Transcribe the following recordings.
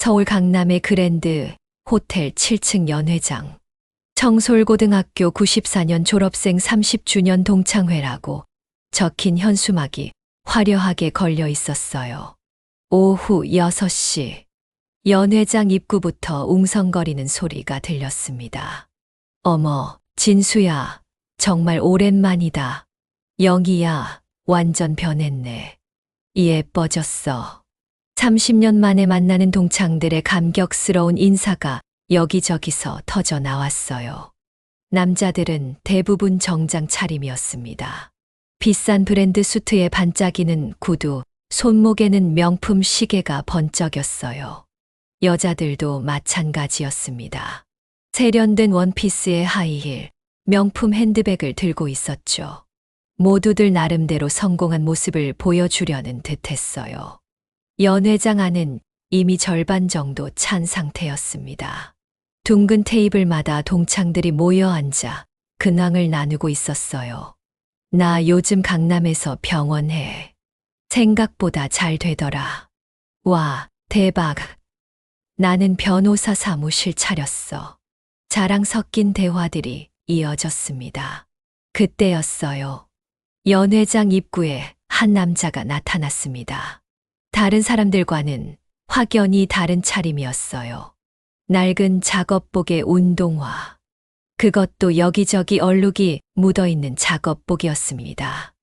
서울 강남의 그랜드 호텔 7층 연회장. 청솔고등학교 94년 졸업생 30주년 동창회라고 적힌 현수막이 화려하게 걸려 있었어요. 오후 6시. 연회장 입구부터 웅성거리는 소리가 들렸습니다. 어머, 진수야. 정말 오랜만이다. 영희야, 완전 변했네. 예뻐졌어. 30년 만에 만나는 동창들의 감격스러운 인사가 여기저기서 터져 나왔어요. 남자들은 대부분 정장 차림이었습니다. 비싼 브랜드 수트에 반짝이는 구두, 손목에는 명품 시계가 번쩍였어요. 여자들도 마찬가지였습니다. 세련된 원피스에 하이힐, 명품 핸드백을 들고 있었죠. 모두들 나름대로 성공한 모습을 보여주려는 듯했어요. 연회장 안은 이미 절반 정도 찬 상태였습니다. 둥근 테이블마다 동창들이 모여 앉아 근황을 나누고 있었어요. 나 요즘 강남에서 병원해. 생각보다 잘 되더라. 와, 대박. 나는 변호사 사무실 차렸어. 자랑 섞인 대화들이 이어졌습니다. 그때였어요. 연회장 입구에 한 남자가 나타났습니다. 다른 사람들과는 확연히 다른 차림이었어요. 낡은 작업복에 운동화. 그것도 여기저기 얼룩이 묻어있는 작업복이었습니다.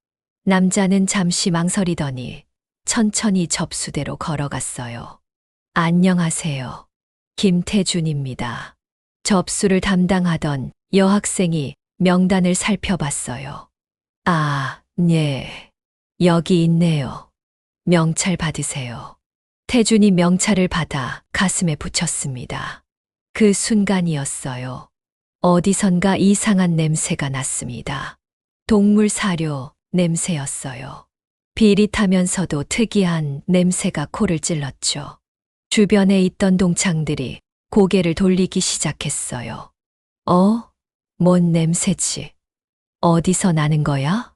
남자는 잠시 망설이더니 천천히 접수대로 걸어갔어요. 안녕하세요. 김태준입니다. 접수를 담당하던 여학생이 명단을 살펴봤어요. 아, 네. 여기 있네요. 명찰 받으세요. 태준이 명찰을 받아 가슴에 붙였습니다. 그 순간이었어요. 어디선가 이상한 냄새가 났습니다. 동물 사료 냄새였어요. 비릿하면서도 특이한 냄새가 코를 찔렀죠. 주변에 있던 동창들이 고개를 돌리기 시작했어요. 뭔 냄새지? 어디서 나는 거야?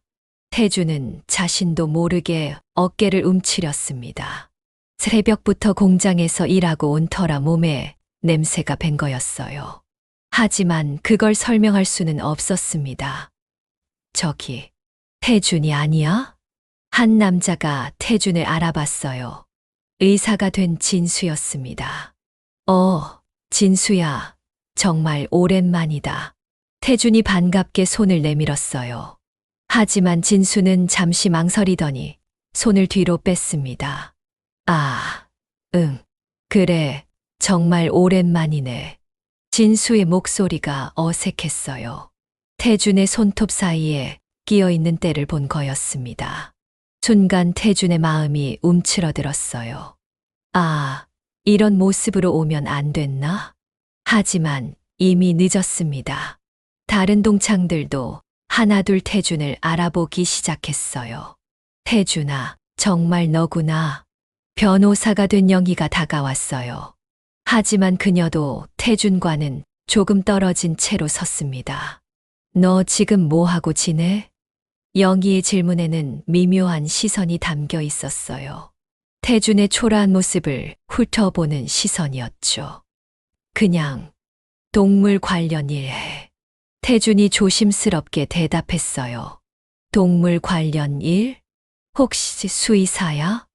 태준은 자신도 모르게 어깨를 움츠렸습니다. 새벽부터 공장에서 일하고 온 터라 몸에 냄새가 밴 거였어요. 하지만 그걸 설명할 수는 없었습니다. 저기, 태준이 아니야? 한 남자가 태준을 알아봤어요. 의사가 된 진수였습니다. 진수야. 정말 오랜만이다. 태준이 반갑게 손을 내밀었어요. 하지만 진수는 잠시 망설이더니 손을 뒤로 뺐습니다. 그래. 정말 오랜만이네. 진수의 목소리가 어색했어요. 태준의 손톱 사이에 끼어있는 때를 본 거였습니다. 순간 태준의 마음이 움츠러들었어요. 이런 모습으로 오면 안 됐나? 하지만 이미 늦었습니다. 다른 동창들도 하나둘 태준을 알아보기 시작했어요. 태준아, 정말 너구나. 변호사가 된 영희가 다가왔어요. 하지만 그녀도 태준과는 조금 떨어진 채로 섰습니다. 너 지금 뭐하고 지내? 영희의 질문에는 미묘한 시선이 담겨 있었어요. 태준의 초라한 모습을 훑어보는 시선이었죠. 그냥 동물 관련 일 해. 태준이 조심스럽게 대답했어요. 동물 관련 일? 혹시 수의사야?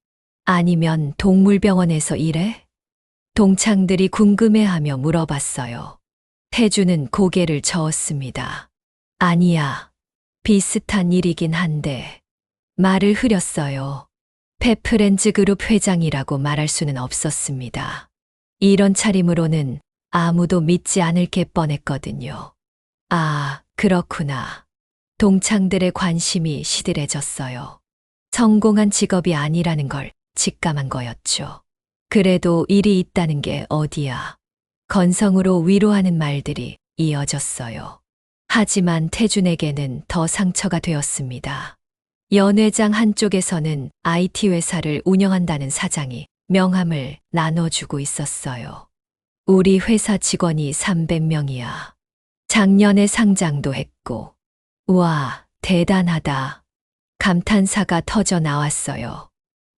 아니면 동물병원에서 일해? 동창들이 궁금해하며 물어봤어요. 태준은 고개를 저었습니다. 아니야. 비슷한 일이긴 한데 말을 흐렸어요. 페프렌즈 그룹 회장이라고 말할 수는 없었습니다. 이런 차림으로는 아무도 믿지 않을 게 뻔했거든요. 그렇구나. 동창들의 관심이 시들해졌어요. 성공한 직업이 아니라는 걸 직감한 거였죠. 그래도 일이 있다는 게 어디야. 건성으로 위로하는 말들이 이어졌어요. 하지만 태준에게는 더 상처가 되었습니다. 연회장 한쪽에서는 IT 회사를 운영한다는 사장이 명함을 나눠주고 있었어요. 우리 회사 직원이 300명이야. 작년에 상장도 했고. 우와, 대단하다. 감탄사가 터져 나왔어요.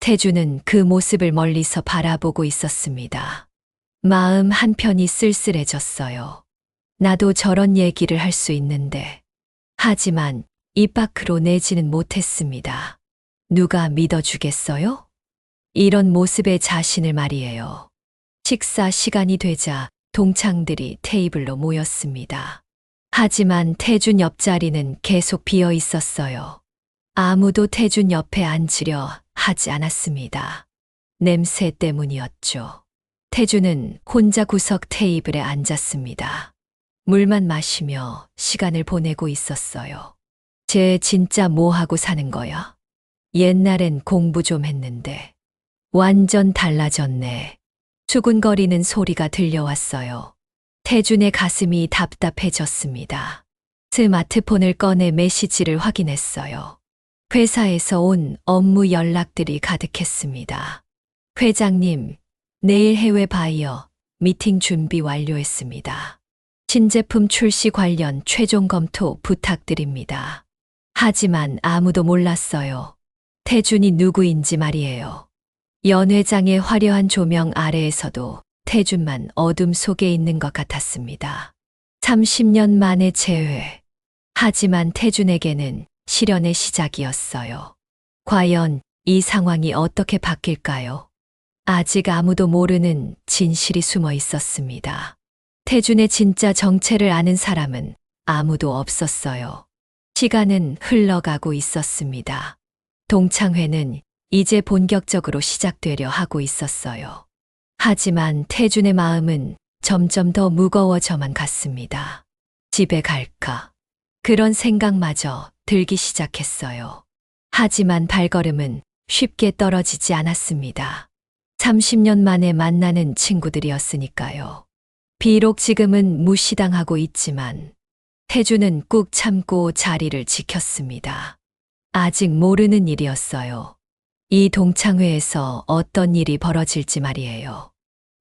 태준은 그 모습을 멀리서 바라보고 있었습니다. 마음 한편이 쓸쓸해졌어요. 나도 저런 얘기를 할 수 있는데. 하지만 입 밖으로 내지는 못했습니다. 누가 믿어주겠어요? 이런 모습의 자신을 말이에요. 식사 시간이 되자 동창들이 테이블로 모였습니다. 하지만 태준 옆자리는 계속 비어 있었어요. 아무도 태준 옆에 앉으려 하지 않았습니다. 냄새 때문이었죠. 태준은 혼자 구석 테이블에 앉았습니다. 물만 마시며 시간을 보내고 있었어요. 쟤 진짜 뭐 하고 사는 거야? 옛날엔 공부 좀 했는데. 완전 달라졌네. 수군거리는 소리가 들려왔어요. 태준의 가슴이 답답해졌습니다. 스마트폰을 꺼내 메시지를 확인했어요. 회사에서 온 업무 연락들이 가득했습니다. 회장님, 내일 해외 바이어 미팅 준비 완료했습니다. 신제품 출시 관련 최종 검토 부탁드립니다. 하지만 아무도 몰랐어요. 태준이 누구인지 말이에요. 연 회장의 화려한 조명 아래에서도 태준만 어둠 속에 있는 것 같았습니다. 30년 만의 재회. 하지만 태준에게는 시련의 시작이었어요. 과연 이 상황이 어떻게 바뀔까요? 아직 아무도 모르는 진실이 숨어 있었습니다. 태준의 진짜 정체를 아는 사람은 아무도 없었어요. 시간은 흘러가고 있었습니다. 동창회는 이제 본격적으로 시작되려 하고 있었어요. 하지만 태준의 마음은 점점 더 무거워져만 갔습니다. 집에 갈까? 그런 생각마저 들기 시작했어요. 하지만 발걸음은 쉽게 떨어지지 않았습니다. 30년 만에 만나는 친구들이었으니까요. 비록 지금은 무시당하고 있지만 태준은 꾹 참고 자리를 지켰습니다. 아직 모르는 일이었어요. 이 동창회에서 어떤 일이 벌어질지 말이에요.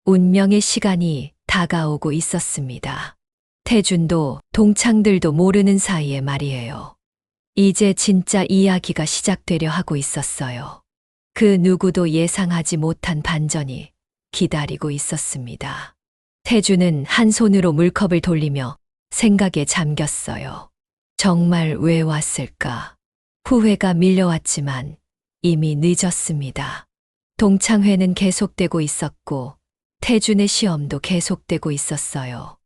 운명의 시간이 다가오고 있었습니다. 태준도 동창들도 모르는 사이에 말이에요. 이제 진짜 이야기가 시작되려 하고 있었어요. 그 누구도 예상하지 못한 반전이 기다리고 있었습니다. 태준은 한 손으로 물컵을 돌리며 생각에 잠겼어요. 정말 왜 왔을까? 후회가 밀려왔지만 이미 늦었습니다. 동창회는 계속되고 있었고 태준의 시험도 계속되고 있었어요.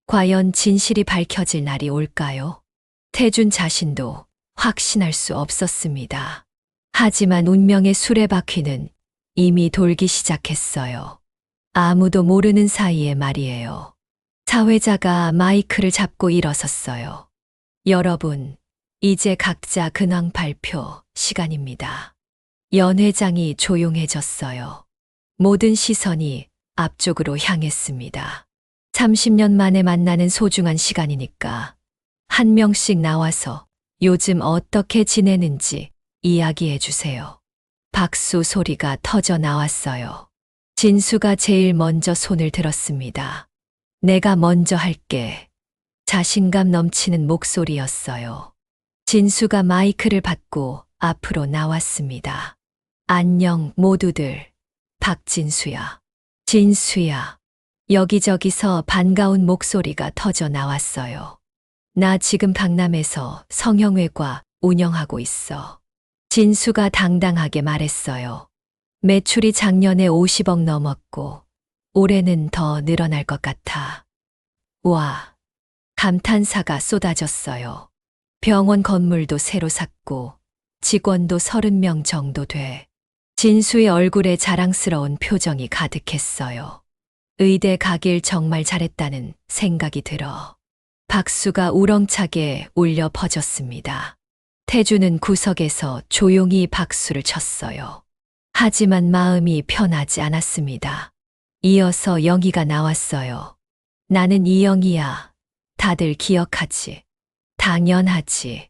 과연 진실이 밝혀질 날이 올까요? 태준 자신도 확신할 수 없었습니다. 하지만 운명의 수레바퀴는 이미 돌기 시작했어요. 아무도 모르는 사이에 말이에요. 사회자가 마이크를 잡고 일어섰어요. 여러분, 이제 각자 근황 발표 시간입니다. 연 회장이 조용해졌어요. 모든 시선이 앞쪽으로 향했습니다. 30년 만에 만나는 소중한 시간이니까 한 명씩 나와서 요즘 어떻게 지내는지 이야기해 주세요. 박수 소리가 터져 나왔어요. 진수가 제일 먼저 손을 들었습니다. 내가 먼저 할게. 자신감 넘치는 목소리였어요. 진수가 마이크를 받고 앞으로 나왔습니다. 안녕 모두들. 박진수야. 진수야. 여기저기서 반가운 목소리가 터져 나왔어요. 나 지금 강남에서 성형외과 운영하고 있어. 진수가 당당하게 말했어요. 매출이 작년에 50억 넘었고 올해는 더 늘어날 것 같아. 와, 감탄사가 쏟아졌어요. 병원 건물도 새로 샀고 직원도 30명 정도 돼. 진수의 얼굴에 자랑스러운 표정이 가득했어요. 의대 가길 정말 잘했다는 생각이 들어. 박수가 우렁차게 울려 퍼졌습니다. 태준은 구석에서 조용히 박수를 쳤어요. 하지만 마음이 편하지 않았습니다. 이어서 영희가 나왔어요. 나는 이영희야. 다들 기억하지? 당연하지.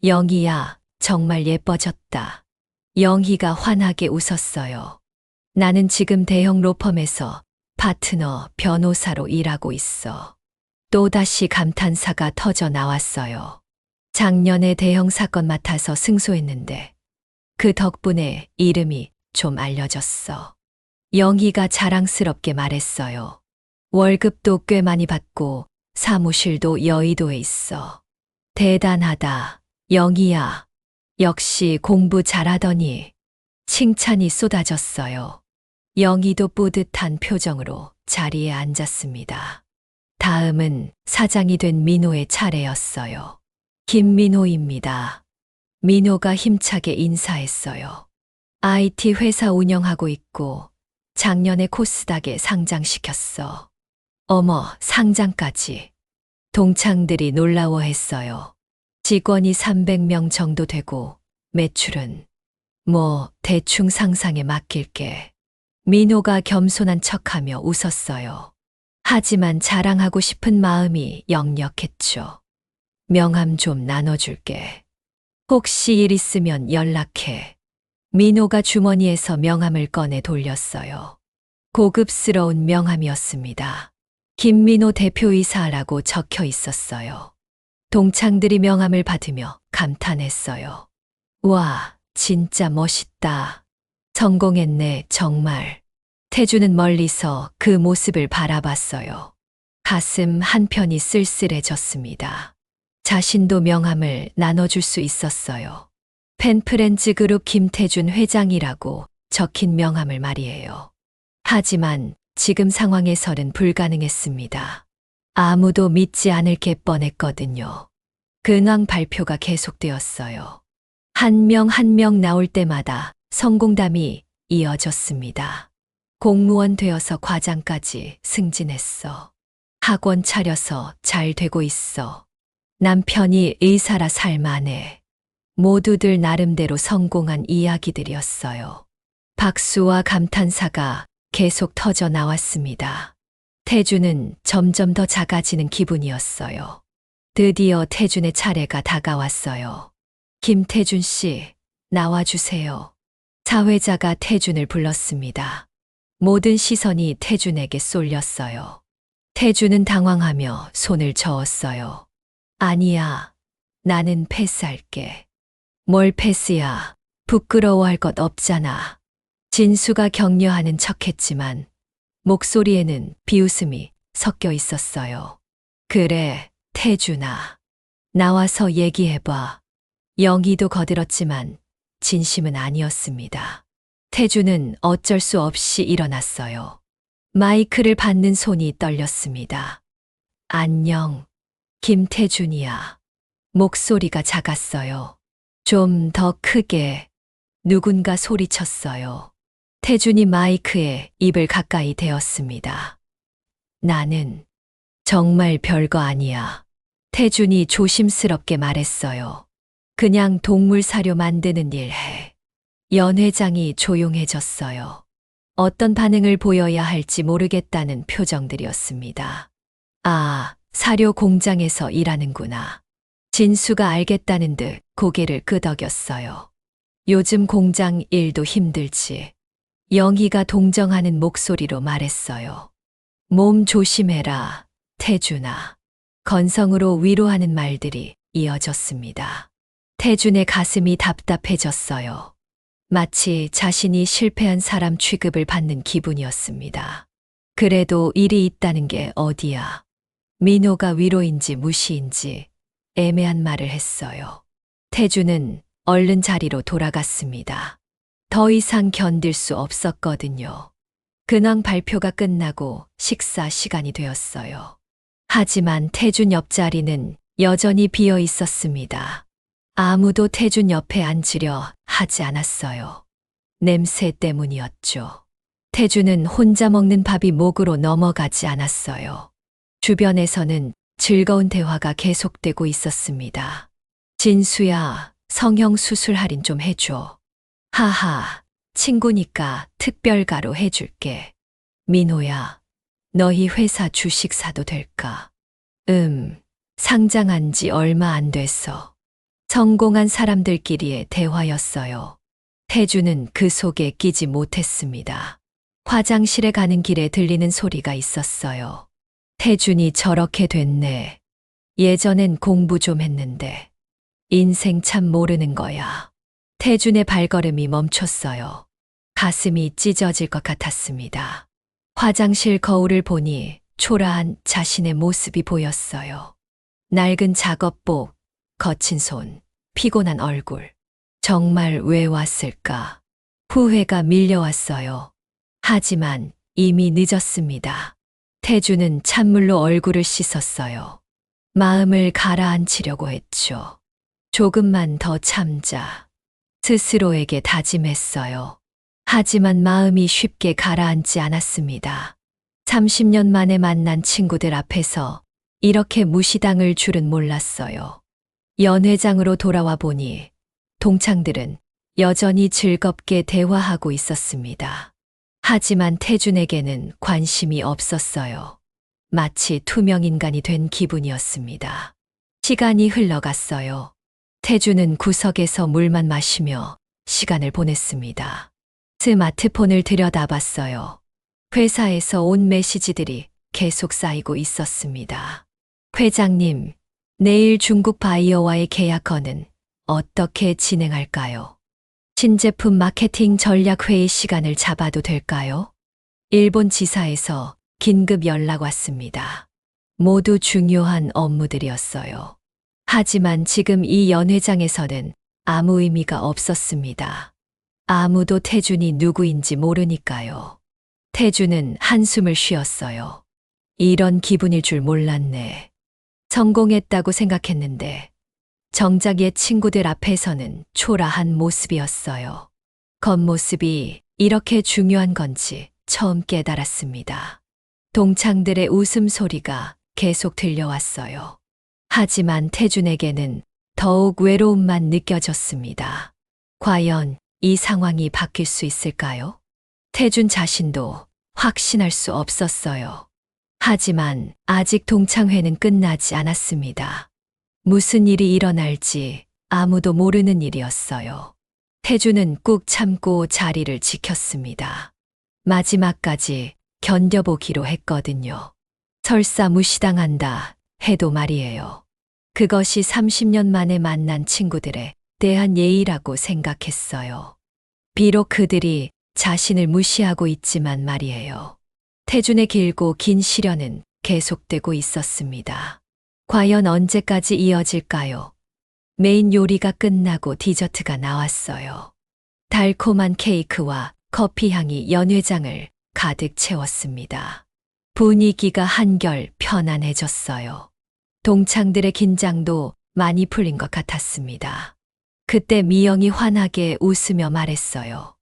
영희야, 정말 예뻐졌다. 영희가 환하게 웃었어요. 나는 지금 대형 로펌에서 파트너 변호사로 일하고 있어. 또다시 감탄사가 터져 나왔어요. 작년에 대형 사건 맡아서 승소했는데 그 덕분에 이름이 좀 알려졌어. 영희가 자랑스럽게 말했어요. 월급도 꽤 많이 받고 사무실도 여의도에 있어. 대단하다. 영희야. 역시 공부 잘하더니. 칭찬이 쏟아졌어요. 영희도 뿌듯한 표정으로 자리에 앉았습니다. 다음은 사장이 된 민호의 차례였어요. 김민호입니다. 민호가 힘차게 인사했어요. IT 회사 운영하고 있고 작년에 코스닥에 상장시켰어. 어머, 상장까지. 동창들이 놀라워했어요. 직원이 300명 정도 되고 매출은 대충 상상에 맡길게. 민호가 겸손한 척하며 웃었어요. 하지만 자랑하고 싶은 마음이 역력했죠. 명함 좀 나눠줄게. 혹시 일 있으면 연락해. 민호가 주머니에서 명함을 꺼내 돌렸어요. 고급스러운 명함이었습니다. 김민호 대표이사라고 적혀 있었어요. 동창들이 명함을 받으며 감탄했어요. 와, 진짜 멋있다. 성공했네, 정말. 태주는 멀리서 그 모습을 바라봤어요. 가슴 한편이 쓸쓸해졌습니다. 자신도 명함을 나눠줄 수 있었어요. 펜프렌즈 그룹 김태준 회장이라고 적힌 명함을 말이에요. 하지만 지금 상황에서는 불가능했습니다. 아무도 믿지 않을 게 뻔했거든요. 근황 발표가 계속되었어요. 한 명 한 명 나올 때마다 성공담이 이어졌습니다. 공무원 되어서 과장까지 승진했어. 학원 차려서 잘 되고 있어. 남편이 의사라 살만해. 모두들 나름대로 성공한 이야기들이었어요. 박수와 감탄사가 계속 터져 나왔습니다. 태준은 점점 더 작아지는 기분이었어요. 드디어 태준의 차례가 다가왔어요. 김태준 씨, 나와주세요. 사회자가 태준을 불렀습니다. 모든 시선이 태준에게 쏠렸어요. 태준은 당황하며 손을 저었어요. 아니야, 나는 패스할게. 뭘 패스야, 부끄러워할 것 없잖아. 진수가 격려하는 척했지만 목소리에는 비웃음이 섞여 있었어요. 그래, 태준아. 나와서 얘기해봐. 영희도 거들었지만 진심은 아니었습니다. 태준은 어쩔 수 없이 일어났어요. 마이크를 받는 손이 떨렸습니다. 안녕, 김태준이야. 목소리가 작았어요. 좀 더 크게. 누군가 소리쳤어요. 태준이 마이크에 입을 가까이 대었습니다. 나는 정말 별거 아니야. 태준이 조심스럽게 말했어요. 그냥 동물 사료 만드는 일 해. 연 회장이 조용해졌어요. 어떤 반응을 보여야 할지 모르겠다는 표정들이었습니다. 아, 사료 공장에서 일하는구나. 진수가 알겠다는 듯 고개를 끄덕였어요. 요즘 공장 일도 힘들지. 영희가 동정하는 목소리로 말했어요. 몸 조심해라, 태준아. 건성으로 위로하는 말들이 이어졌습니다. 태준의 가슴이 답답해졌어요. 마치 자신이 실패한 사람 취급을 받는 기분이었습니다. 그래도 일이 있다는 게 어디야. 민호가 위로인지 무시인지 애매한 말을 했어요. 태준은 얼른 자리로 돌아갔습니다. 더 이상 견딜 수 없었거든요. 근황 발표가 끝나고 식사 시간이 되었어요. 하지만 태준 옆자리는 여전히 비어 있었습니다. 아무도 태준 옆에 앉으려 하지 않았어요. 냄새 때문이었죠. 태준은 혼자 먹는 밥이 목으로 넘어가지 않았어요. 주변에서는 즐거운 대화가 계속되고 있었습니다. 진수야, 성형 수술 할인 좀 해줘. 하하, 친구니까 특별가로 해줄게. 민호야, 너희 회사 주식 사도 될까? 상장한 지 얼마 안 됐어. 성공한 사람들끼리의 대화였어요. 태준은 그 속에 끼지 못했습니다. 화장실에 가는 길에 들리는 소리가 있었어요. 태준이 저렇게 됐네. 예전엔 공부 좀 했는데. 인생 참 모르는 거야. 태준의 발걸음이 멈췄어요. 가슴이 찢어질 것 같았습니다. 화장실 거울을 보니 초라한 자신의 모습이 보였어요. 낡은 작업복, 거친 손, 피곤한 얼굴. 정말 왜 왔을까? 후회가 밀려왔어요. 하지만 이미 늦었습니다. 태주는 찬물로 얼굴을 씻었어요. 마음을 가라앉히려고 했죠. 조금만 더 참자. 스스로에게 다짐했어요. 하지만 마음이 쉽게 가라앉지 않았습니다. 30년 만에 만난 친구들 앞에서 이렇게 무시당할 줄은 몰랐어요. 연회장으로 돌아와 보니 동창들은 여전히 즐겁게 대화하고 있었습니다. 하지만 태준에게는 관심이 없었어요. 마치 투명인간이 된 기분이었습니다. 시간이 흘러갔어요. 태준은 구석에서 물만 마시며 시간을 보냈습니다. 스마트폰을 들여다봤어요. 회사에서 온 메시지들이 계속 쌓이고 있었습니다. 회장님, 내일 중국 바이어와의 계약 건은 어떻게 진행할까요? 신제품 마케팅 전략 회의 시간을 잡아도 될까요? 일본 지사에서 긴급 연락 왔습니다. 모두 중요한 업무들이었어요. 하지만 지금 이 연회장에서는 아무 의미가 없었습니다. 아무도 태준이 누구인지 모르니까요. 태준은 한숨을 쉬었어요. 이런 기분일 줄 몰랐네. 성공했다고 생각했는데 정작 옛 친구들 앞에서는 초라한 모습이었어요. 겉모습이 이렇게 중요한 건지 처음 깨달았습니다. 동창들의 웃음소리가 계속 들려왔어요. 하지만 태준에게는 더욱 외로움만 느껴졌습니다. 과연 이 상황이 바뀔 수 있을까요? 태준 자신도 확신할 수 없었어요. 하지만 아직 동창회는 끝나지 않았습니다. 무슨 일이 일어날지 아무도 모르는 일이었어요. 태준은 꾹 참고 자리를 지켰습니다. 마지막까지 견뎌보기로 했거든요. 설사 무시당한다 해도 말이에요. 그것이 30년 만에 만난 친구들에 대한 예의라고 생각했어요. 비록 그들이 자신을 무시하고 있지만 말이에요. 태준의 길고 긴 시련은 계속되고 있었습니다. 과연 언제까지 이어질까요? 메인 요리가 끝나고 디저트가 나왔어요. 달콤한 케이크와 커피 향이 연회장을 가득 채웠습니다. 분위기가 한결 편안해졌어요. 동창들의 긴장도 많이 풀린 것 같았습니다. 그때 미영이 환하게 웃으며 말했어요.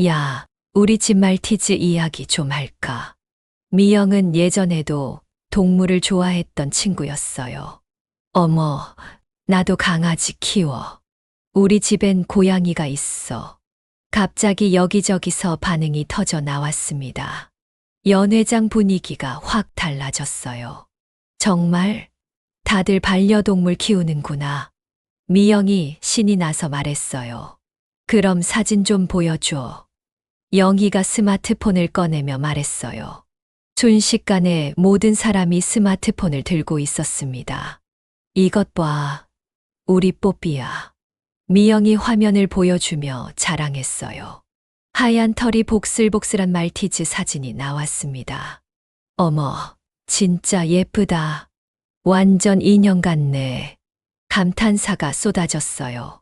야, 우리 집 말티즈 이야기 좀 할까? 미영은 예전에도 동물을 좋아했던 친구였어요. 어머, 나도 강아지 키워. 우리 집엔 고양이가 있어. 갑자기 여기저기서 반응이 터져 나왔습니다. 연회장 분위기가 확 달라졌어요. 정말? 다들 반려동물 키우는구나. 미영이 신이 나서 말했어요. 그럼 사진 좀 보여줘. 영희가 스마트폰을 꺼내며 말했어요. 순식간에 모든 사람이 스마트폰을 들고 있었습니다. 이것 봐. 우리 뽀삐야. 미영이 화면을 보여주며 자랑했어요. 하얀 털이 복슬복슬한 말티즈 사진이 나왔습니다. 어머, 진짜 예쁘다. 완전 인형 같네. 감탄사가 쏟아졌어요.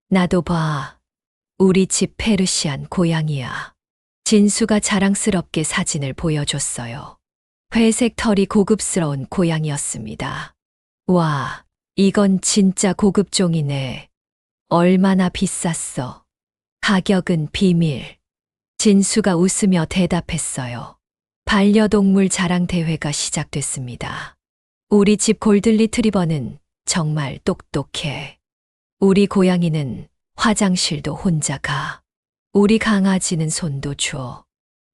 나도 봐. 우리 집 페르시안 고양이야. 진수가 자랑스럽게 사진을 보여줬어요. 회색 털이 고급스러운 고양이였습니다. 와, 이건 진짜 고급종이네. 얼마나 비쌌어? 가격은 비밀. 진수가 웃으며 대답했어요. 반려동물 자랑 대회가 시작됐습니다. 우리 집 골든 리트리버는 정말 똑똑해. 우리 고양이는 화장실도 혼자 가. 우리 강아지는 손도 줘.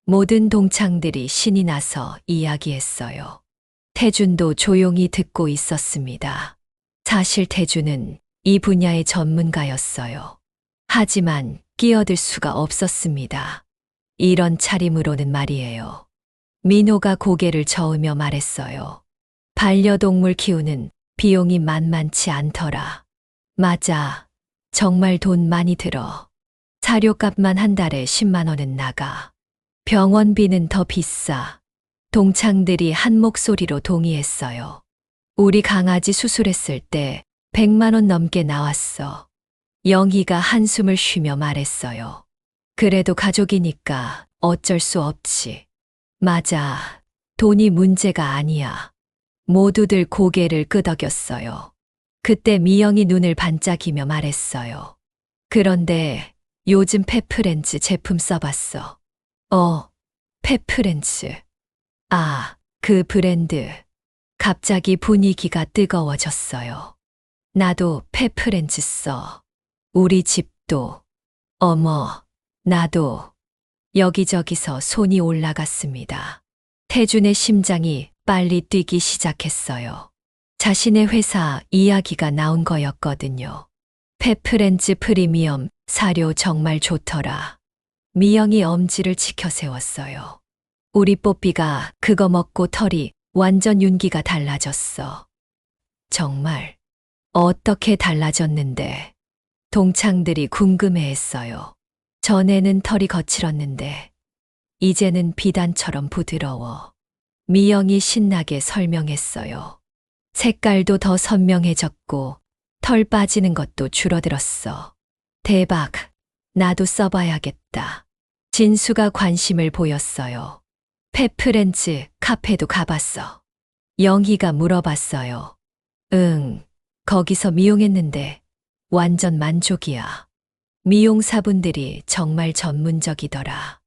모든 동창들이 신이 나서 이야기했어요. 태준도 조용히 듣고 있었습니다. 사실 태준은 이 분야의 전문가였어요. 하지만 끼어들 수가 없었습니다. 이런 차림으로는 말이에요. 민호가 고개를 저으며 말했어요. 반려동물 키우는 비용이 만만치 않더라. 맞아. 정말 돈 많이 들어. 사료값만 한 달에 10만 원은 나가. 병원비는 더 비싸. 동창들이 한 목소리로 동의했어요. 우리 강아지 수술했을 때 100만 원 넘게 나왔어. 영희가 한숨을 쉬며 말했어요. 그래도 가족이니까 어쩔 수 없지. 맞아. 돈이 문제가 아니야. 모두들 고개를 끄덕였어요. 그때 미영이 눈을 반짝이며 말했어요. 그런데 요즘 페프렌즈 제품 써봤어. 페프렌즈. 아, 그 브랜드. 갑자기 분위기가 뜨거워졌어요. 나도 페프렌즈 써. 우리 집도. 어머, 나도. 여기저기서 손이 올라갔습니다. 태준의 심장이 빨리 뛰기 시작했어요. 자신의 회사 이야기가 나온 거였거든요. 페프렌즈 프리미엄 사료 정말 좋더라. 미영이 엄지를 치켜 세웠어요. 우리 뽀삐가 그거 먹고 털이 완전 윤기가 달라졌어. 정말 어떻게 달라졌는데? 동창들이 궁금해했어요. 전에는 털이 거칠었는데 이제는 비단처럼 부드러워. 미영이 신나게 설명했어요. 색깔도 더 선명해졌고 털 빠지는 것도 줄어들었어. 대박. 나도 써봐야겠다. 진수가 관심을 보였어요. 페프렌즈 카페도 가봤어. 영희가 물어봤어요. 응, 거기서 미용했는데 완전 만족이야. 미용사분들이 정말 전문적이더라.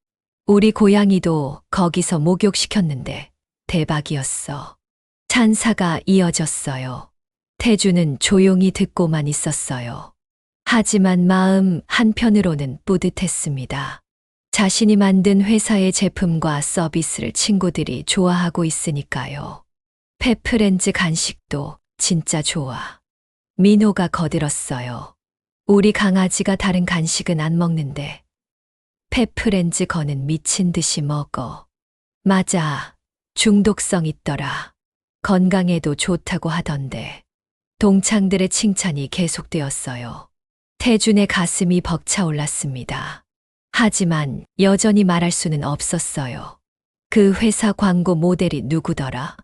우리 고양이도 거기서 목욕시켰는데 대박이었어. 찬사가 이어졌어요. 태주는 조용히 듣고만 있었어요. 하지만 마음 한편으로는 뿌듯했습니다. 자신이 만든 회사의 제품과 서비스를 친구들이 좋아하고 있으니까요. 페프렌즈 간식도 진짜 좋아. 민호가 거들었어요. 우리 강아지가 다른 간식은 안 먹는데 페프렌즈 거는 미친 듯이 먹어. 맞아. 중독성 있더라. 건강에도 좋다고 하던데. 동창들의 칭찬이 계속되었어요. 태준의 가슴이 벅차올랐습니다. 하지만 여전히 말할 수는 없었어요. 그 회사 광고 모델이 누구더라?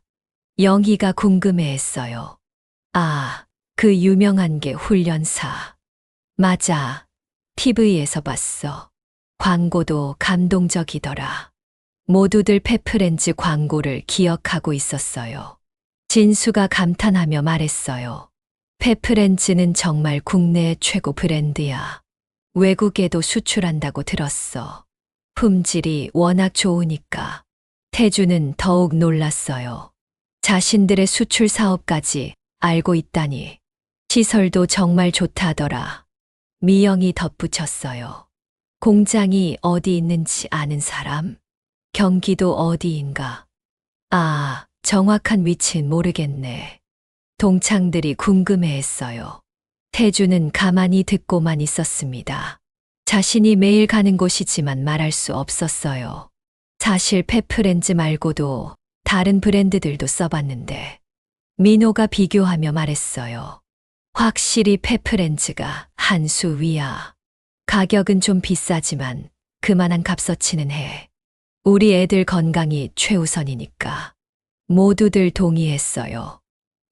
영희가 궁금해했어요. 아, 그 유명한 게 훈련사. 맞아. TV에서 봤어. 광고도 감동적이더라. 모두들 페프렌즈 광고를 기억하고 있었어요. 진수가 감탄하며 말했어요. 페프렌즈는 정말 국내의 최고 브랜드야. 외국에도 수출한다고 들었어. 품질이 워낙 좋으니까. 태주는 더욱 놀랐어요. 자신들의 수출 사업까지 알고 있다니. 시설도 정말 좋다더라. 미영이 덧붙였어요. 공장이 어디 있는지 아는 사람? 경기도 어디인가? 아, 정확한 위치는 모르겠네. 동창들이 궁금해했어요. 태주는 가만히 듣고만 있었습니다. 자신이 매일 가는 곳이지만 말할 수 없었어요. 사실 페프렌즈 말고도 다른 브랜드들도 써봤는데 민호가 비교하며 말했어요. 확실히 페프렌즈가 한 수 위야. 가격은 좀 비싸지만 그만한 값어치는 해. 우리 애들 건강이 최우선이니까. 모두들 동의했어요.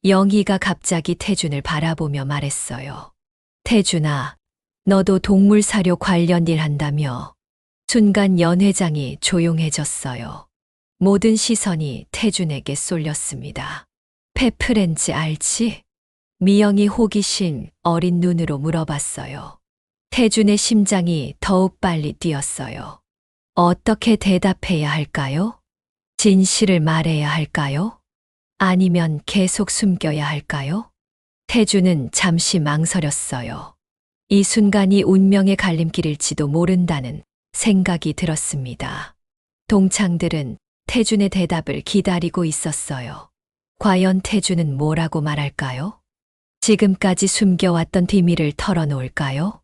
영희가 갑자기 태준을 바라보며 말했어요. 태준아, 너도 동물 사료 관련 일 한다며. 순간 연 회장이 조용해졌어요. 모든 시선이 태준에게 쏠렸습니다. 페프렌즈 알지? 미영이 호기심 어린 눈으로 물어봤어요. 태준의 심장이 더욱 빨리 뛰었어요. 어떻게 대답해야 할까요? 진실을 말해야 할까요? 아니면 계속 숨겨야 할까요? 태준은 잠시 망설였어요. 이 순간이 운명의 갈림길일지도 모른다는 생각이 들었습니다. 동창들은 태준의 대답을 기다리고 있었어요. 과연 태준은 뭐라고 말할까요? 지금까지 숨겨왔던 비밀을 털어놓을까요?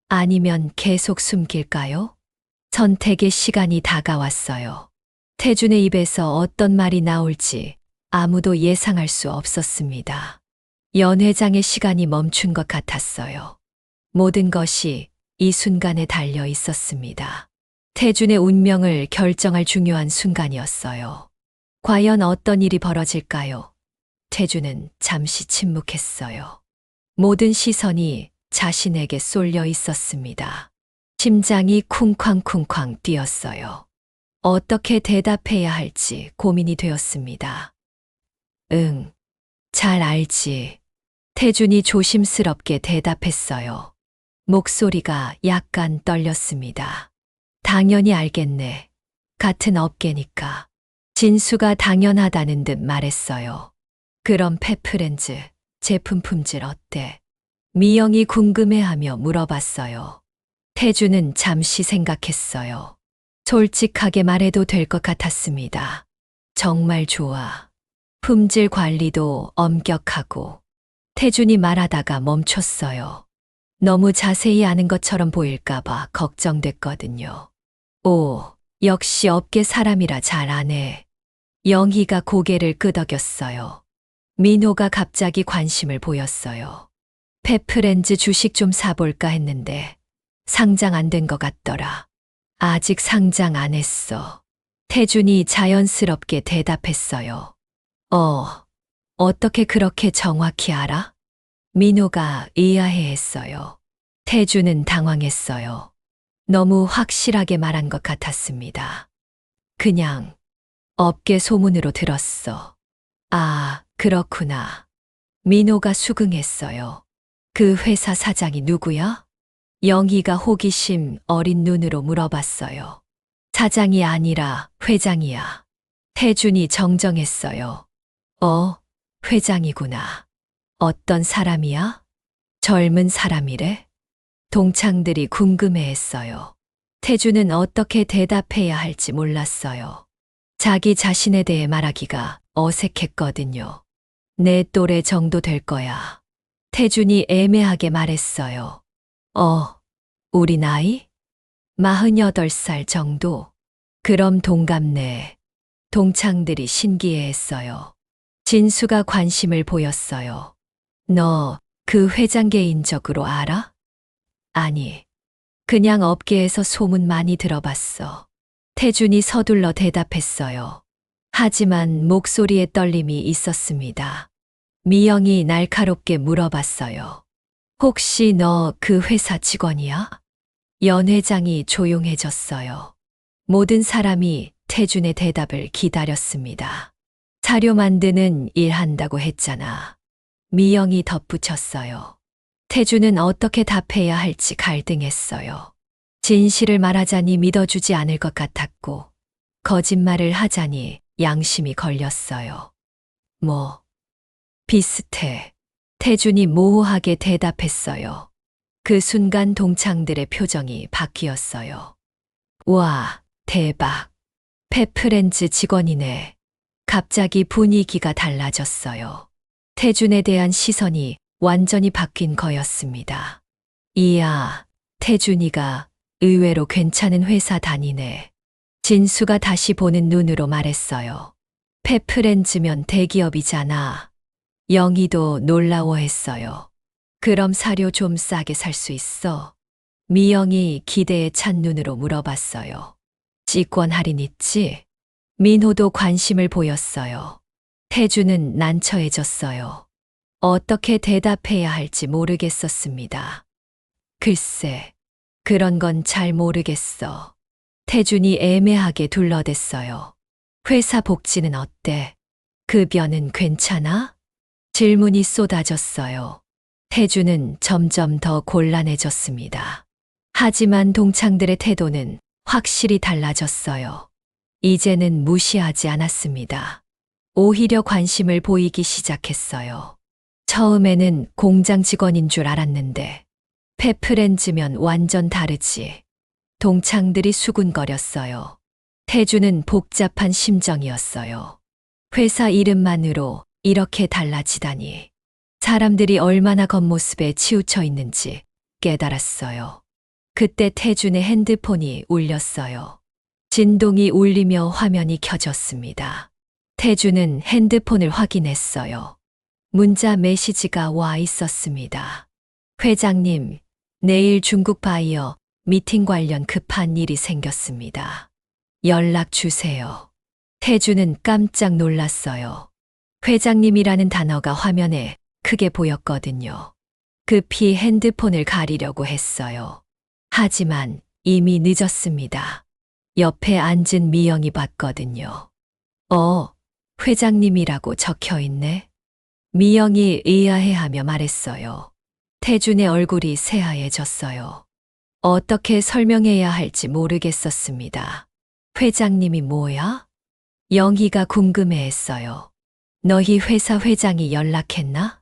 아니면 계속 숨길까요? 선택의 시간이 다가왔어요. 태준의 입에서 어떤 말이 나올지 아무도 예상할 수 없었습니다. 연 회장의 시간이 멈춘 것 같았어요. 모든 것이 이 순간에 달려 있었습니다. 태준의 운명을 결정할 중요한 순간이었어요. 과연 어떤 일이 벌어질까요? 태주는 잠시 침묵했어요. 모든 시선이 자신에게 쏠려 있었습니다. 심장이 쿵쾅쿵쾅 뛰었어요. 어떻게 대답해야 할지 고민이 되었습니다. 응, 잘 알지. 태준이 조심스럽게 대답했어요. 목소리가 약간 떨렸습니다. 당연히 알겠네. 같은 업계니까. 진수가 당연하다는 듯 말했어요. 그럼 페프렌즈 제품 품질 어때? 미영이 궁금해하며 물어봤어요. 태주는 잠시 생각했어요. 솔직하게 말해도 될 것 같았습니다. 정말 좋아. 품질 관리도 엄격하고. 태준이 말하다가 멈췄어요. 너무 자세히 아는 것처럼 보일까봐 걱정됐거든요. 오, 역시 업계 사람이라 잘 아네. 영희가 고개를 끄덕였어요. 민호가 갑자기 관심을 보였어요. 페프렌즈 주식 좀 사볼까 했는데 상장 안 된 것 같더라. 아직 상장 안 했어. 태준이 자연스럽게 대답했어요. 어떻게 그렇게 정확히 알아? 민호가 의아해했어요. 태준은 당황했어요. 너무 확실하게 말한 것 같았습니다. 그냥 업계 소문으로 들었어. 아, 그렇구나. 민호가 수긍했어요. 그 회사 사장이 누구야? 영희가 호기심 어린 눈으로 물어봤어요. 사장이 아니라 회장이야. 태준이 정정했어요. 회장이구나. 어떤 사람이야? 젊은 사람이래? 동창들이 궁금해했어요. 태준은 어떻게 대답해야 할지 몰랐어요. 자기 자신에 대해 말하기가 어색했거든요. 내 또래 정도 될 거야. 태준이 애매하게 말했어요. 우리 나이? 48살 정도? 그럼 동갑네. 동창들이 신기해했어요. 진수가 관심을 보였어요. 너 그 회장 개인적으로 알아? 아니, 그냥 업계에서 소문 많이 들어봤어. 태준이 서둘러 대답했어요. 하지만 목소리에 떨림이 있었습니다. 미영이 날카롭게 물어봤어요. 혹시 너 그 회사 직원이야? 연 회장이 조용해졌어요. 모든 사람이 태준의 대답을 기다렸습니다. 사료 만드는 일 한다고 했잖아. 미영이 덧붙였어요. 태준은 어떻게 답해야 할지 갈등했어요. 진실을 말하자니 믿어주지 않을 것 같았고, 거짓말을 하자니 양심이 걸렸어요. 비슷해. 태준이 모호하게 대답했어요. 그 순간 동창들의 표정이 바뀌었어요. 와, 대박. 페프렌즈 직원이네. 갑자기 분위기가 달라졌어요. 태준에 대한 시선이 완전히 바뀐 거였습니다. 이야, 태준이가 의외로 괜찮은 회사 다니네. 진수가 다시 보는 눈으로 말했어요. 페프렌즈면 대기업이잖아. 영희도 놀라워했어요. 그럼 사료 좀 싸게 살 수 있어? 미영이 기대에 찬 눈으로 물어봤어요. 직권 할인 있지? 민호도 관심을 보였어요. 태준은 난처해졌어요. 어떻게 대답해야 할지 모르겠었습니다. 글쎄, 그런 건 잘 모르겠어. 태준이 애매하게 둘러댔어요. 회사 복지는 어때? 급여는 괜찮아? 질문이 쏟아졌어요. 태준은 점점 더 곤란해졌습니다. 하지만 동창들의 태도는 확실히 달라졌어요. 이제는 무시하지 않았습니다. 오히려 관심을 보이기 시작했어요. 처음에는 공장 직원인 줄 알았는데 페프렌즈면 완전 다르지. 동창들이 수군거렸어요. 태주는 복잡한 심정이었어요. 회사 이름만으로 이렇게 달라지다니. 사람들이 얼마나 겉모습에 치우쳐 있는지 깨달았어요. 그때 태준의 핸드폰이 울렸어요. 진동이 울리며 화면이 켜졌습니다. 태준은 핸드폰을 확인했어요. 문자 메시지가 와 있었습니다. 회장님, 내일 중국 바이어 미팅 관련 급한 일이 생겼습니다. 연락 주세요. 태주는 깜짝 놀랐어요. 회장님이라는 단어가 화면에 크게 보였거든요. 급히 핸드폰을 가리려고 했어요. 하지만 이미 늦었습니다. 옆에 앉은 미영이 봤거든요. 회장님이라고 적혀 있네. 미영이 의아해하며 말했어요. 태준의 얼굴이 새하얘졌어요. 어떻게 설명해야 할지 모르겠었습니다. 회장님이 뭐야? 영희가 궁금해했어요. 너희 회사 회장이 연락했나?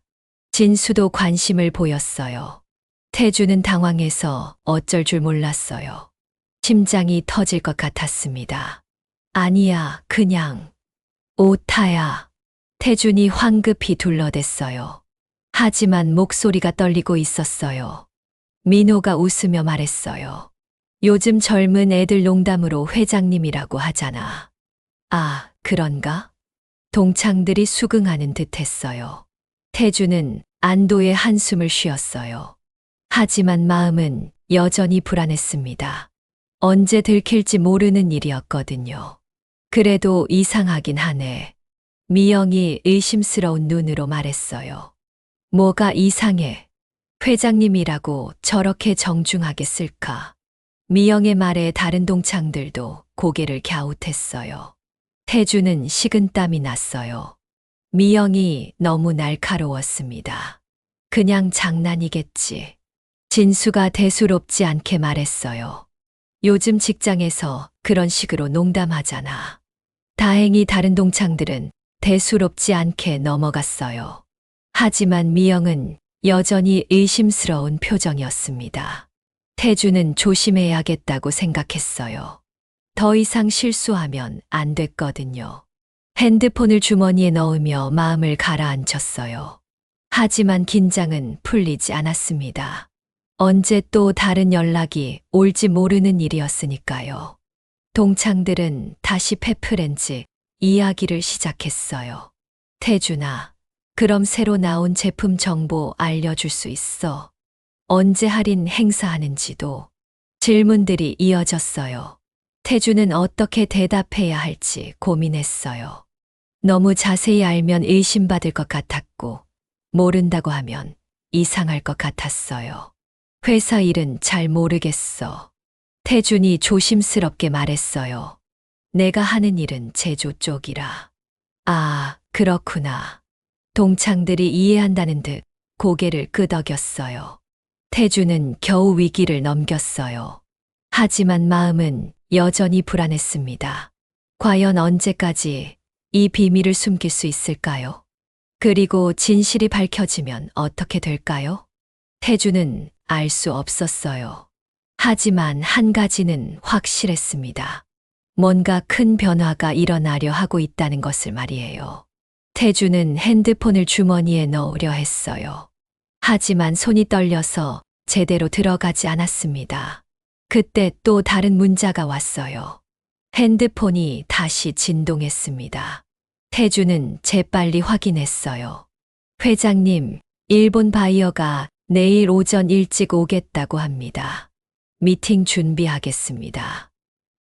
진수도 관심을 보였어요. 태주는 당황해서 어쩔 줄 몰랐어요. 심장이 터질 것 같았습니다. 아니야, 그냥. 오타야. 태준이 황급히 둘러댔어요. 하지만 목소리가 떨리고 있었어요. 민호가 웃으며 말했어요. 요즘 젊은 애들 농담으로 회장님이라고 하잖아. 아, 그런가? 동창들이 수긍하는 듯 했어요. 태주는 안도의 한숨을 쉬었어요. 하지만 마음은 여전히 불안했습니다. 언제 들킬지 모르는 일이었거든요. 그래도 이상하긴 하네. 미영이 의심스러운 눈으로 말했어요. 뭐가 이상해? 회장님이라고 저렇게 정중하게 쓸까? 미영의 말에 다른 동창들도 고개를 갸웃했어요. 태주는 식은땀이 났어요. 미영이 너무 날카로웠습니다. 그냥 장난이겠지. 진수가 대수롭지 않게 말했어요. 요즘 직장에서 그런 식으로 농담하잖아. 다행히 다른 동창들은 대수롭지 않게 넘어갔어요. 하지만 미영은 여전히 의심스러운 표정이었습니다. 태주는 조심해야겠다고 생각했어요. 더 이상 실수하면 안 됐거든요. 핸드폰을 주머니에 넣으며 마음을 가라앉혔어요. 하지만 긴장은 풀리지 않았습니다. 언제 또 다른 연락이 올지 모르는 일이었으니까요. 동창들은 다시 페프렌즈 이야기를 시작했어요. 태준아, 그럼 새로 나온 제품 정보 알려줄 수 있어? 언제 할인 행사하는지도. 질문들이 이어졌어요. 태준은 어떻게 대답해야 할지 고민했어요. 너무 자세히 알면 의심받을 것 같았고, 모른다고 하면 이상할 것 같았어요. 회사 일은 잘 모르겠어. 태준이 조심스럽게 말했어요. 내가 하는 일은 제조 쪽이라. 아, 그렇구나. 동창들이 이해한다는 듯 고개를 끄덕였어요. 태준은 겨우 위기를 넘겼어요. 하지만 마음은 여전히 불안했습니다. 과연 언제까지 이 비밀을 숨길 수 있을까요? 그리고 진실이 밝혀지면 어떻게 될까요? 태준은 알 수 없었어요. 하지만 한 가지는 확실했습니다. 뭔가 큰 변화가 일어나려 하고 있다는 것을 말이에요. 태준은 핸드폰을 주머니에 넣으려 했어요. 하지만 손이 떨려서 제대로 들어가지 않았습니다. 그때 또 다른 문자가 왔어요. 핸드폰이 다시 진동했습니다. 태준은 재빨리 확인했어요. 회장님, 일본 바이어가 내일 오전 일찍 오겠다고 합니다. 미팅 준비하겠습니다.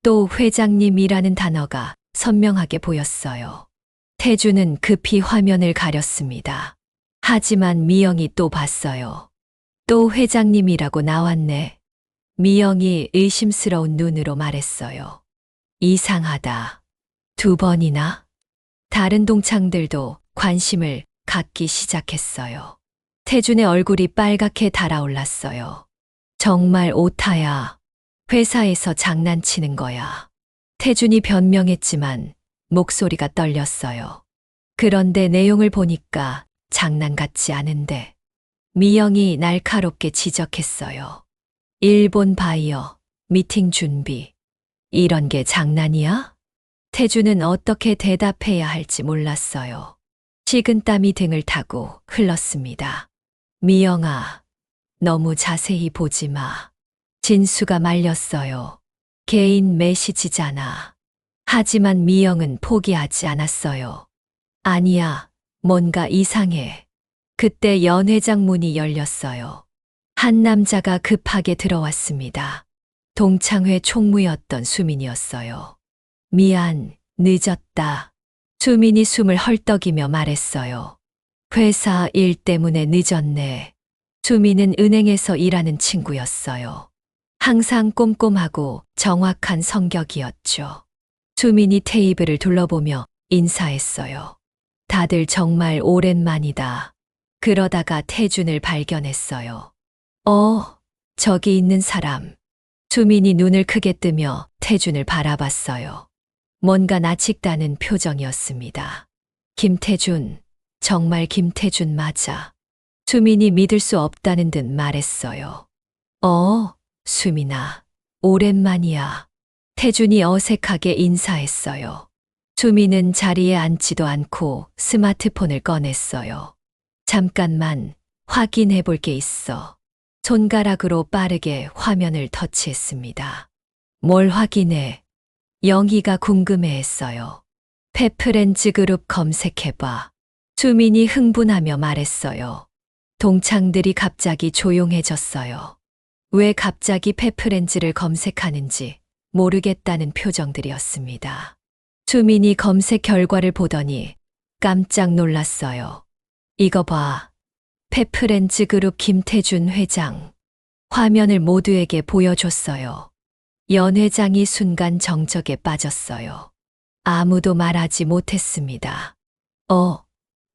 또 회장님이라는 단어가 선명하게 보였어요. 태준은 급히 화면을 가렸습니다. 하지만 미영이 또 봤어요. 또 회장님이라고 나왔네. 미영이 의심스러운 눈으로 말했어요. 이상하다. 2번이나? 다른 동창들도 관심을 갖기 시작했어요. 태준의 얼굴이 빨갛게 달아올랐어요. 정말 오타야. 회사에서 장난치는 거야. 태준이 변명했지만 목소리가 떨렸어요. 그런데 내용을 보니까 장난 같지 않은데. 미영이 날카롭게 지적했어요. 일본 바이어, 미팅 준비. 이런 게 장난이야? 태준은 어떻게 대답해야 할지 몰랐어요. 식은땀이 등을 타고 흘렀습니다. 미영아, 너무 자세히 보지 마. 진수가 말렸어요. 개인 메시지잖아. 하지만 미영은 포기하지 않았어요. 아니야, 뭔가 이상해. 그때 연 회장 문이 열렸어요. 한 남자가 급하게 들어왔습니다. 동창회 총무였던 수민이었어요. 미안, 늦었다. 주민이 숨을 헐떡이며 말했어요. 회사 일 때문에 늦었네. 주민은 은행에서 일하는 친구였어요. 항상 꼼꼼하고 정확한 성격이었죠. 주민이 테이블을 둘러보며 인사했어요. 다들 정말 오랜만이다. 그러다가 태준을 발견했어요. 저기 있는 사람. 주민이 눈을 크게 뜨며 태준을 바라봤어요. 뭔가 낯익다는 표정이었습니다. 김태준, 정말 김태준 맞아. 수민이 믿을 수 없다는 듯 말했어요. 수민아, 오랜만이야. 태준이 어색하게 인사했어요. 수민은 자리에 앉지도 않고 스마트폰을 꺼냈어요. 잠깐만 확인해 볼 게 있어. 손가락으로 빠르게 화면을 터치했습니다. 뭘 확인해? 영희가 궁금해했어요. 페프렌즈 그룹 검색해봐. 수민이 흥분하며 말했어요. 동창들이 갑자기 조용해졌어요. 왜 갑자기 페프렌즈를 검색하는지 모르겠다는 표정들이었습니다. 수민이 검색 결과를 보더니 깜짝 놀랐어요. 이거 봐. 페프렌즈 그룹 김태준 회장. 화면을 모두에게 보여줬어요. 연 회장이 순간 정적에 빠졌어요. 아무도 말하지 못했습니다.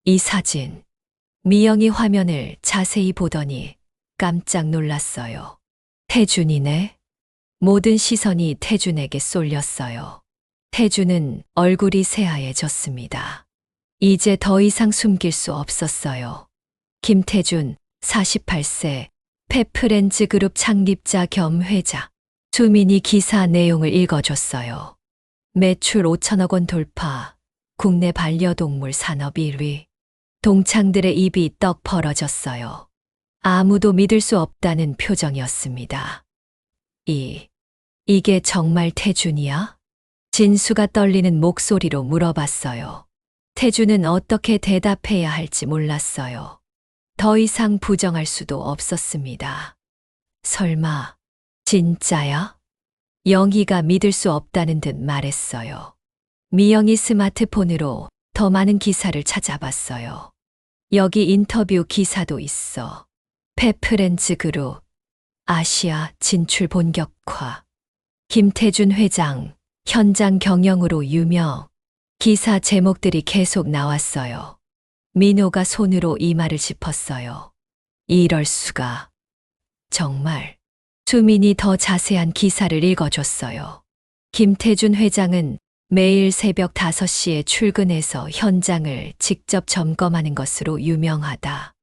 이 사진. 미영이 화면을 자세히 보더니 깜짝 놀랐어요. 태준이네? 모든 시선이 태준에게 쏠렸어요. 태준은 얼굴이 새하얘졌습니다. 이제 더 이상 숨길 수 없었어요. 김태준, 48세, 페프렌즈 그룹 창립자 겸 회장. 수민이 기사 내용을 읽어줬어요. 매출 5천억 원 돌파, 국내 반려동물 산업 1위. 동창들의 입이 떡 벌어졌어요. 아무도 믿을 수 없다는 표정이었습니다. 이게 정말 태준이야? 진수가 떨리는 목소리로 물어봤어요. 태준은 어떻게 대답해야 할지 몰랐어요. 더 이상 부정할 수도 없었습니다. 설마, 진짜야? 영희가 믿을 수 없다는 듯 말했어요. 미영이 스마트폰으로 더 많은 기사를 찾아봤어요. 여기 인터뷰 기사도 있어. 페프렌즈 그룹, 아시아 진출 본격화. 김태준 회장, 현장 경영으로 유명. 기사 제목들이 계속 나왔어요. 민호가 손으로 이마를 짚었어요. 이럴 수가. 정말. 수민이 더 자세한 기사를 읽어줬어요. 김태준 회장은 매일 새벽 5시에 출근해서 현장을 직접 점검하는 것으로 유명하다.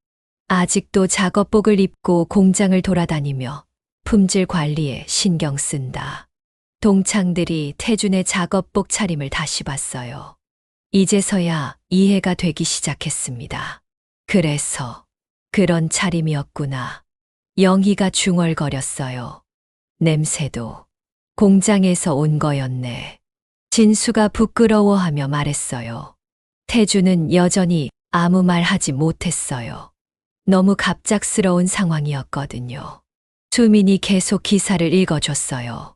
아직도 작업복을 입고 공장을 돌아다니며 품질 관리에 신경 쓴다. 동창들이 태준의 작업복 차림을 다시 봤어요. 이제서야 이해가 되기 시작했습니다. 그래서 그런 차림이었구나. 영희가 중얼거렸어요. 냄새도 공장에서 온 거였네. 진수가 부끄러워하며 말했어요. 태준은 여전히 아무 말 하지 못했어요. 너무 갑작스러운 상황이었거든요. 수민이 계속 기사를 읽어줬어요.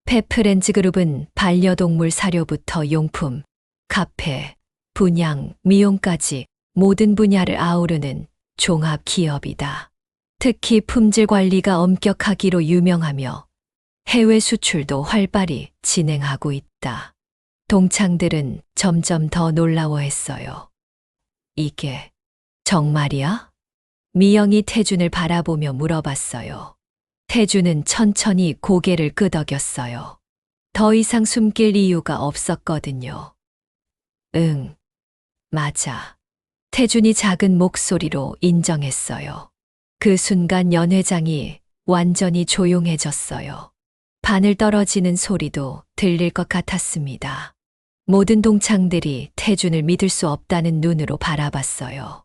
페프렌즈 그룹은 반려동물 사료부터 용품, 카페, 분양, 미용까지 모든 분야를 아우르는 종합 기업이다. 특히 품질 관리가 엄격하기로 유명하며 해외 수출도 활발히 진행하고 있다. 동창들은 점점 더 놀라워했어요. 이게 정말이야? 미영이 태준을 바라보며 물어봤어요. 태준은 천천히 고개를 끄덕였어요. 더 이상 숨길 이유가 없었거든요. 응, 맞아. 태준이 작은 목소리로 인정했어요. 그 순간 연 회장이 완전히 조용해졌어요. 바늘 떨어지는 소리도 들릴 것 같았습니다. 모든 동창들이 태준을 믿을 수 없다는 눈으로 바라봤어요.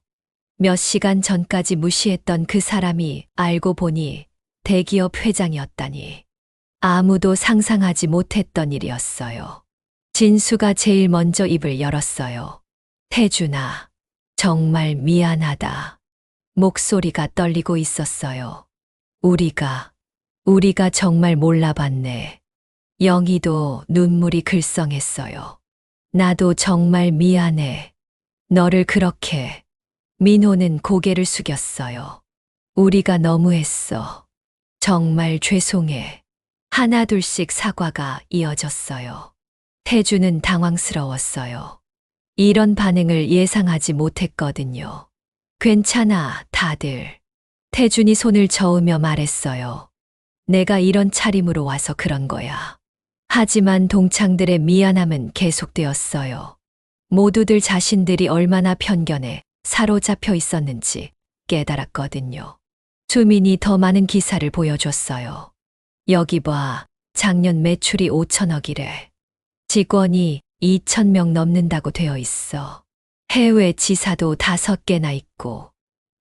몇 시간 전까지 무시했던 그 사람이 알고 보니 대기업 회장이었다니. 아무도 상상하지 못했던 일이었어요. 진수가 제일 먼저 입을 열었어요. 태준아, 정말 미안하다. 목소리가 떨리고 있었어요. 우리가 정말 몰라봤네. 영희도 눈물이 글썽했어요. 나도 정말 미안해. 너를 그렇게. 민호는 고개를 숙였어요. 우리가 너무했어. 정말 죄송해. 하나둘씩 사과가 이어졌어요. 태주는 당황스러웠어요. 이런 반응을 예상하지 못했거든요. 괜찮아, 다들. 태준이 손을 저으며 말했어요. 내가 이런 차림으로 와서 그런 거야. 하지만 동창들의 미안함은 계속되었어요. 모두들 자신들이 얼마나 편견에 사로잡혀 있었는지 깨달았거든요. 주민이 더 많은 기사를 보여줬어요. 여기 봐, 작년 매출이 5천억이래. 직원이 2,000명 넘는다고 되어 있어. 해외 지사도 5개나 있고.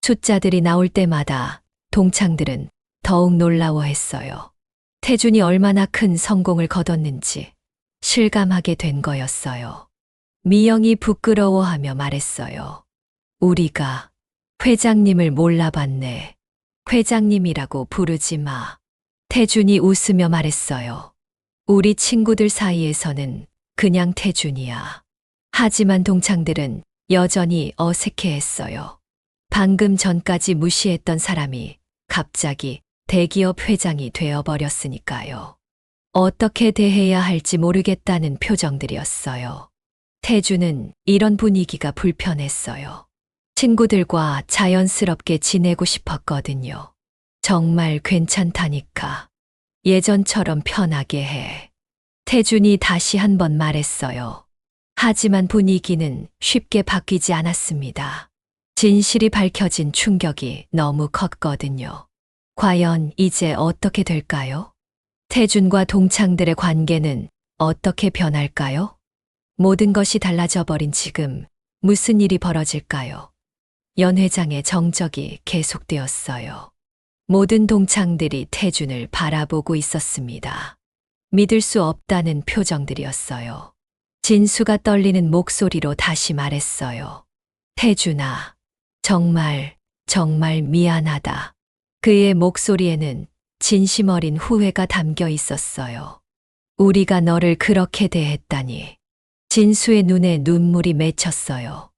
숫자들이 나올 때마다 동창들은 더욱 놀라워했어요. 태준이 얼마나 큰 성공을 거뒀는지 실감하게 된 거였어요. 미영이 부끄러워하며 말했어요. 우리가 회장님을 몰라봤네. 회장님이라고 부르지 마. 태준이 웃으며 말했어요. 우리 친구들 사이에서는 그냥 태준이야. 하지만 동창들은 여전히 어색해했어요. 방금 전까지 무시했던 사람이 갑자기 대기업 회장이 되어버렸으니까요. 어떻게 대해야 할지 모르겠다는 표정들이었어요. 태주는 이런 분위기가 불편했어요. 친구들과 자연스럽게 지내고 싶었거든요. 정말 괜찮다니까. 예전처럼 편하게 해. 태준이 다시 한번 말했어요. 하지만 분위기는 쉽게 바뀌지 않았습니다. 진실이 밝혀진 충격이 너무 컸거든요. 과연 이제 어떻게 될까요? 태준과 동창들의 관계는 어떻게 변할까요? 모든 것이 달라져 버린 지금 무슨 일이 벌어질까요? 연 회장의 정적이 계속되었어요. 모든 동창들이 태준을 바라보고 있었습니다. 믿을 수 없다는 표정들이었어요. 진수가 떨리는 목소리로 다시 말했어요. 태준아, 정말 미안하다. 그의 목소리에는 진심 어린 후회가 담겨 있었어요. 우리가 너를 그렇게 대했다니. 진수의 눈에 눈물이 맺혔어요.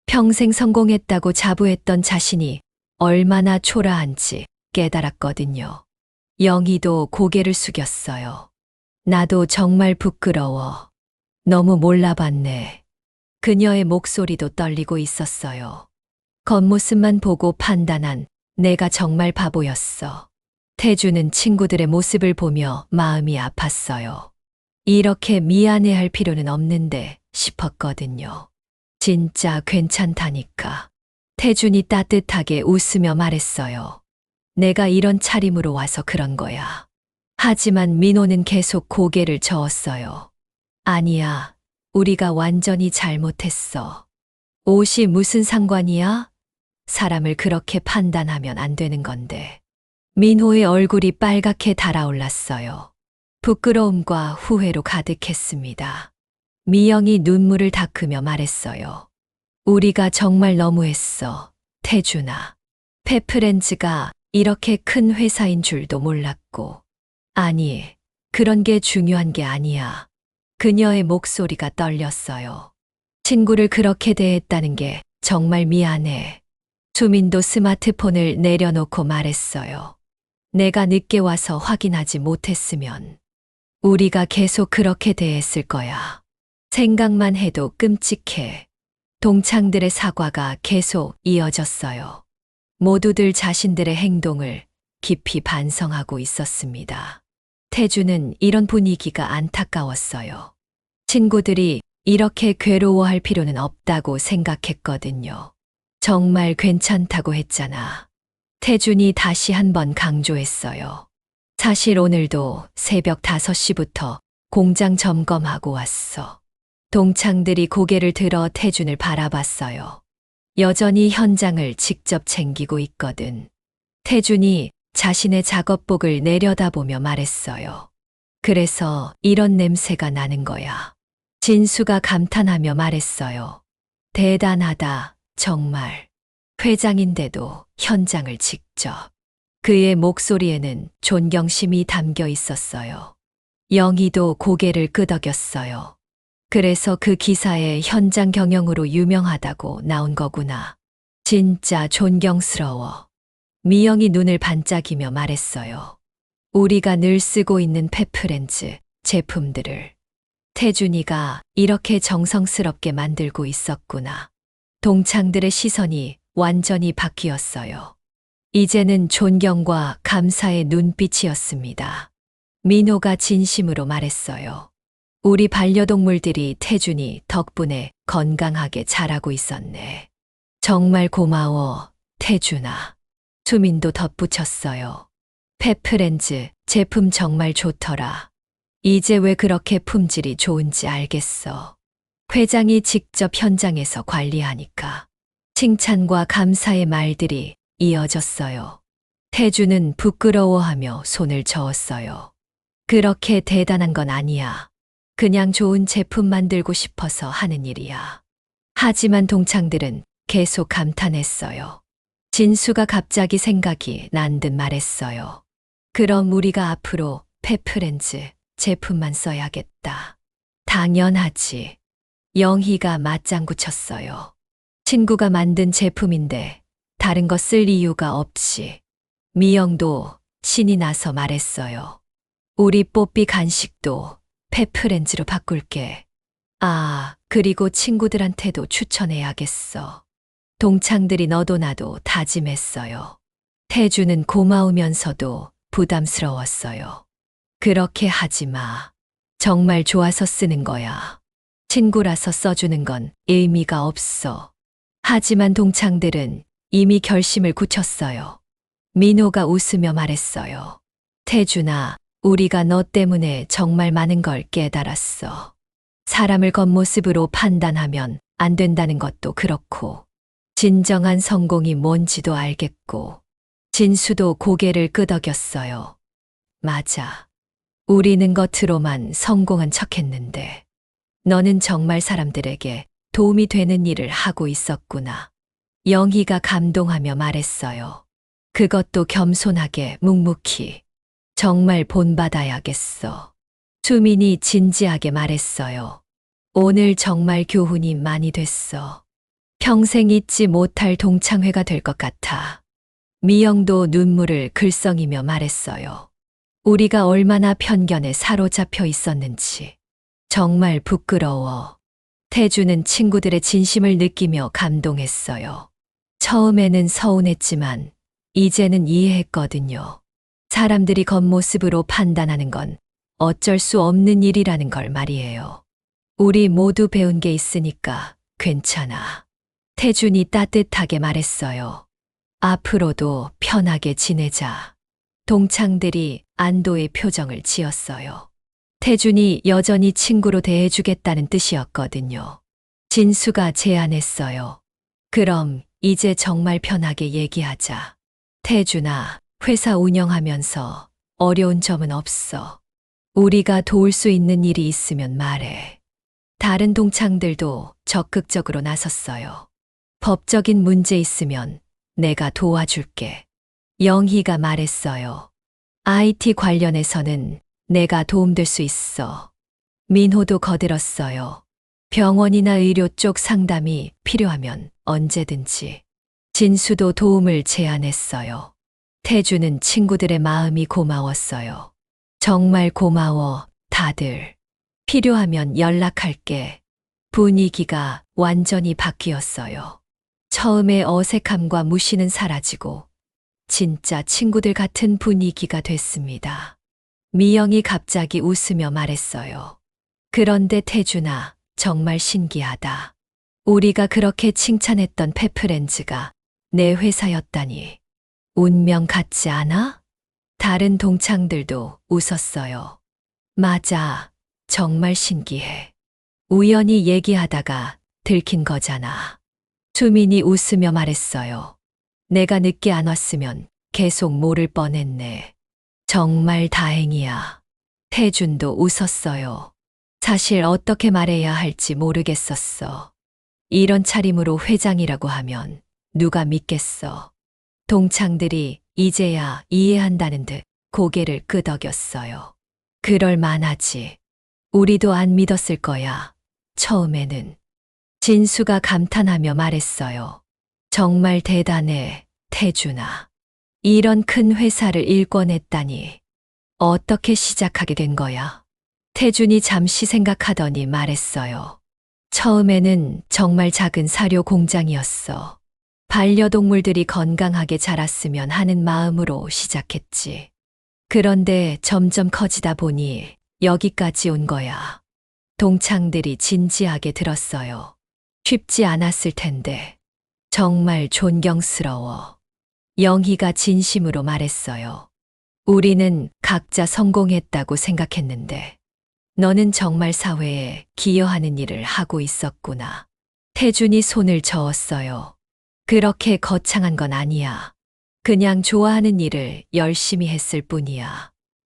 평생 성공했다고 자부했던 자신이 얼마나 초라한지 깨달았거든요. 영희도 고개를 숙였어요. 나도 정말 부끄러워. 너무 몰라봤네. 그녀의 목소리도 떨리고 있었어요. 겉모습만 보고 판단한 내가 정말 바보였어. 태주는 친구들의 모습을 보며 마음이 아팠어요. 이렇게 미안해할 필요는 없는데 싶었거든요. 진짜 괜찮다니까. 태준이 따뜻하게 웃으며 말했어요. 내가 이런 차림으로 와서 그런 거야. 하지만 민호는 계속 고개를 저었어요. 아니야, 우리가 완전히 잘못했어. 옷이 무슨 상관이야? 사람을 그렇게 판단하면 안 되는 건데. 민호의 얼굴이 빨갛게 달아올랐어요. 부끄러움과 후회로 가득했습니다. 미영이 눈물을 닦으며 말했어요. 우리가 정말 너무했어, 태준아. 페프렌즈가 이렇게 큰 회사인 줄도 몰랐고. 아니, 그런 게 중요한 게 아니야. 그녀의 목소리가 떨렸어요. 친구를 그렇게 대했다는 게 정말 미안해. 주민도 스마트폰을 내려놓고 말했어요. 내가 늦게 와서 확인하지 못했으면 우리가 계속 그렇게 대했을 거야. 생각만 해도 끔찍해. 동창들의 사과가 계속 이어졌어요. 모두들 자신들의 행동을 깊이 반성하고 있었습니다. 태주는 이런 분위기가 안타까웠어요. 친구들이 이렇게 괴로워할 필요는 없다고 생각했거든요. 정말 괜찮다고 했잖아. 태준이 다시 한번 강조했어요. 사실 오늘도 새벽 5시부터 공장 점검하고 왔어. 동창들이 고개를 들어 태준을 바라봤어요. 여전히 현장을 직접 챙기고 있거든. 태준이 자신의 작업복을 내려다보며 말했어요. 그래서 이런 냄새가 나는 거야. 진수가 감탄하며 말했어요. 대단하다, 정말. 회장인데도 현장을 직접. 그의 목소리에는 존경심이 담겨 있었어요. 영희도 고개를 끄덕였어요. 그래서 그 기사에 현장 경영으로 유명하다고 나온 거구나. 진짜 존경스러워. 미영이 눈을 반짝이며 말했어요. 우리가 늘 쓰고 있는 페프렌즈 제품들을 태준이가 이렇게 정성스럽게 만들고 있었구나. 동창들의 시선이 완전히 바뀌었어요. 이제는 존경과 감사의 눈빛이었습니다. 민호가 진심으로 말했어요. 우리 반려동물들이 태준이 덕분에 건강하게 자라고 있었네. 정말 고마워, 태준아. 수민도 덧붙였어요. 페프렌즈 제품 정말 좋더라. 이제 왜 그렇게 품질이 좋은지 알겠어. 회장이 직접 현장에서 관리하니까 칭찬과 감사의 말들이 이어졌어요. 태주는 부끄러워하며 손을 저었어요. 그렇게 대단한 건 아니야. 그냥 좋은 제품 만들고 싶어서 하는 일이야. 하지만 동창들은 계속 감탄했어요. 진수가 갑자기 생각이 난 듯 말했어요. 그럼 우리가 앞으로 페프렌즈 제품만 써야겠다. 당연하지. 영희가 맞장구 쳤어요. 친구가 만든 제품인데 다른 거 쓸 이유가 없이. 미영도 신이 나서 말했어요. 우리 뽀삐 간식도 페프렌즈로 바꿀게. 아, 그리고 친구들한테도 추천해야겠어. 동창들이 너도 나도 다짐했어요. 태주는 고마우면서도 부담스러웠어요. 그렇게 하지 마. 정말 좋아서 쓰는 거야. 친구라서 써주는 건 의미가 없어. 하지만 동창들은 이미 결심을 굳혔어요. 민호가 웃으며 말했어요. 태준아, 우리가 너 때문에 정말 많은 걸 깨달았어. 사람을 겉모습으로 판단하면 안 된다는 것도 그렇고, 진정한 성공이 뭔지도 알겠고, 진수도 고개를 끄덕였어요. 맞아. 우리는 겉으로만 성공한 척했는데, 너는 정말 사람들에게 도움이 되는 일을 하고 있었구나. 영희가 감동하며 말했어요. 그것도 겸손하게 묵묵히. 정말 본받아야겠어. 수민이 진지하게 말했어요. 오늘 정말 교훈이 많이 됐어. 평생 잊지 못할 동창회가 될 것 같아. 미영도 눈물을 글썽이며 말했어요. 우리가 얼마나 편견에 사로잡혀 있었는지. 정말 부끄러워. 태주는 친구들의 진심을 느끼며 감동했어요. 처음에는 서운했지만 이제는 이해했거든요. 사람들이 겉모습으로 판단하는 건 어쩔 수 없는 일이라는 걸 말이에요. 우리 모두 배운 게 있으니까 괜찮아. 태준이 따뜻하게 말했어요. 앞으로도 편하게 지내자. 동창들이 안도의 표정을 지었어요. 태준이 여전히 친구로 대해주겠다는 뜻이었거든요. 진수가 제안했어요. 그럼 이제 정말 편하게 얘기하자. 태준아, 회사 운영하면서 어려운 점은 없어. 우리가 도울 수 있는 일이 있으면 말해. 다른 동창들도 적극적으로 나섰어요. 법적인 문제 있으면 내가 도와줄게. 영희가 말했어요. IT 관련해서는 내가 도움될 수 있어. 민호도 거들었어요. 병원이나 의료 쪽 상담이 필요하면 언제든지. 진수도 도움을 제안했어요. 태주는 친구들의 마음이 고마웠어요. 정말 고마워, 다들. 필요하면 연락할게. 분위기가 완전히 바뀌었어요. 처음에 어색함과 무시는 사라지고 진짜 친구들 같은 분위기가 됐습니다. 미영이 갑자기 웃으며 말했어요. 그런데 태준아, 정말 신기하다. 우리가 그렇게 칭찬했던 페프렌즈가 내 회사였다니. 운명 같지 않아? 다른 동창들도 웃었어요. 맞아, 정말 신기해. 우연히 얘기하다가 들킨 거잖아. 수민이 웃으며 말했어요. 내가 늦게 안 왔으면 계속 모를 뻔했네. 정말 다행이야. 태준도 웃었어요. 사실 어떻게 말해야 할지 모르겠었어. 이런 차림으로 회장이라고 하면 누가 믿겠어. 동창들이 이제야 이해한다는 듯 고개를 끄덕였어요. 그럴 만하지. 우리도 안 믿었을 거야. 처음에는. 진수가 감탄하며 말했어요. 정말 대단해, 태준아. 이런 큰 회사를 일궈냈다니. 어떻게 시작하게 된 거야? 태준이 잠시 생각하더니 말했어요. 처음에는 정말 작은 사료 공장이었어. 반려동물들이 건강하게 자랐으면 하는 마음으로 시작했지. 그런데 점점 커지다 보니 여기까지 온 거야. 동창들이 진지하게 들었어요. 쉽지 않았을 텐데. 정말 존경스러워. 영희가 진심으로 말했어요. 우리는 각자 성공했다고 생각했는데, 너는 정말 사회에 기여하는 일을 하고 있었구나. 태준이 손을 저었어요. 그렇게 거창한 건 아니야. 그냥 좋아하는 일을 열심히 했을 뿐이야.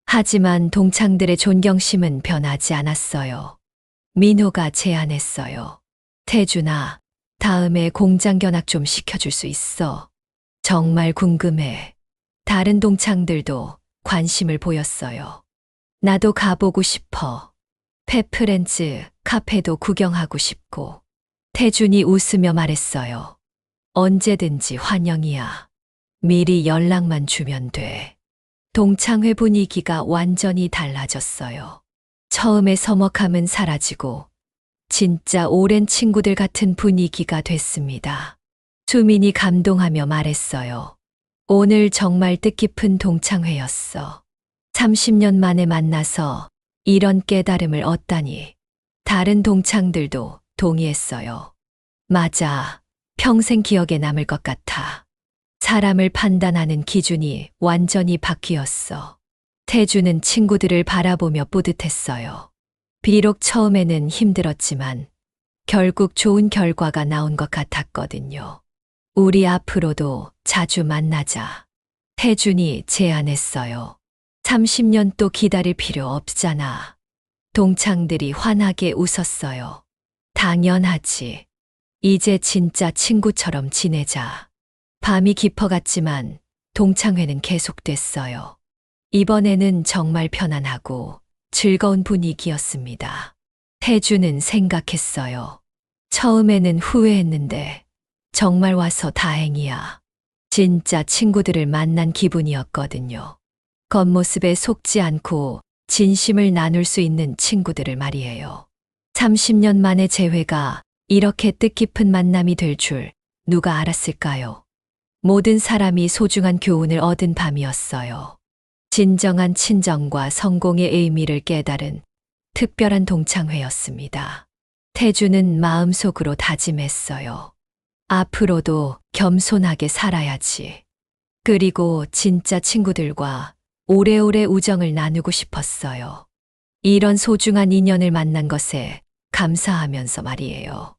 하지만 동창들의 존경심은 변하지 않았어요. 민호가 제안했어요. 태준아, 다음에 공장 견학 좀 시켜줄 수 있어. 정말 궁금해. 다른 동창들도 관심을 보였어요. 나도 가보고 싶어. 페프렌즈 카페도 구경하고 싶고. 태준이 웃으며 말했어요. 언제든지 환영이야. 미리 연락만 주면 돼. 동창회 분위기가 완전히 달라졌어요. 처음에 서먹함은 사라지고 진짜 오랜 친구들 같은 분위기가 됐습니다. 수민이 감동하며 말했어요. 오늘 정말 뜻깊은 동창회였어. 30년 만에 만나서 이런 깨달음을 얻다니. 다른 동창들도 동의했어요. 맞아. 평생 기억에 남을 것 같아. 사람을 판단하는 기준이 완전히 바뀌었어. 태주는 친구들을 바라보며 뿌듯했어요. 비록 처음에는 힘들었지만 결국 좋은 결과가 나온 것 같았거든요. 우리 앞으로도 자주 만나자. 태준이 제안했어요. 30년 또 기다릴 필요 없잖아. 동창들이 환하게 웃었어요. 당연하지. 이제 진짜 친구처럼 지내자. 밤이 깊어갔지만 동창회는 계속됐어요. 이번에는 정말 편안하고 즐거운 분위기였습니다. 태주는 생각했어요. 처음에는 후회했는데 정말 와서 다행이야. 진짜 친구들을 만난 기분이었거든요. 겉모습에 속지 않고 진심을 나눌 수 있는 친구들을 말이에요. 30년 만의 재회가 이렇게 뜻깊은 만남이 될 줄 누가 알았을까요? 모든 사람이 소중한 교훈을 얻은 밤이었어요. 진정한 친정과 성공의 의미를 깨달은 특별한 동창회였습니다. 태주는 마음속으로 다짐했어요. 앞으로도 겸손하게 살아야지. 그리고 진짜 친구들과 오래오래 우정을 나누고 싶었어요. 이런 소중한 인연을 만난 것에 감사하면서 말이에요.